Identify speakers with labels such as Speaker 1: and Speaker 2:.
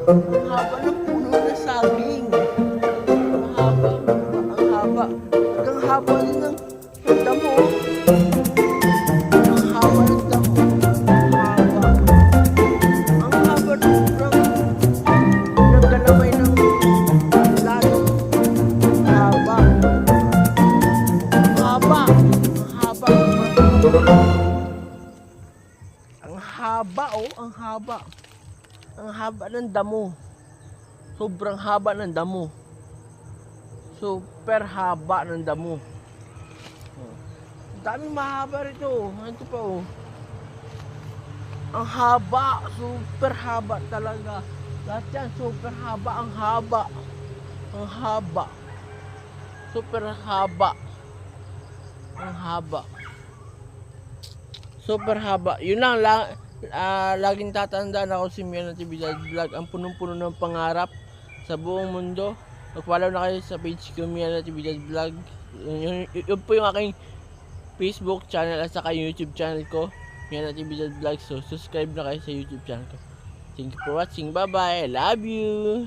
Speaker 1: Ang haba ng puno ng saging. Ang haba, ang haba. Ang haba din ng damo. Ang haba ng damo. Ang haba. Ang haba ng nagkalamay ng lalo. Ang haba. Ang haba. Ang haba. Ang haba, oh, ang haba. Ang haba ng damo. Sobrang haba ng damo. Super haba ng damo. Ang daming mahaba rito. Ito pa, oh. Ang haba. Super haba talaga. Lahat yan, super haba. Ang haba. Ang haba. Super haba. Ang haba. Super haba. Yun lang. Laging tatandaan ako si Mian Natividad Vlog. Ang punong-puno ng pangarap sa buong mundo. Mag-follow na kayo sa page ko, Mian Natividad Vlog. Yun po yung aking Facebook channel at saka YouTube channel ko, Mian Natividad Vlog. So subscribe na kayo sa YouTube channel ko. Thank you for watching. Bye bye. I love you.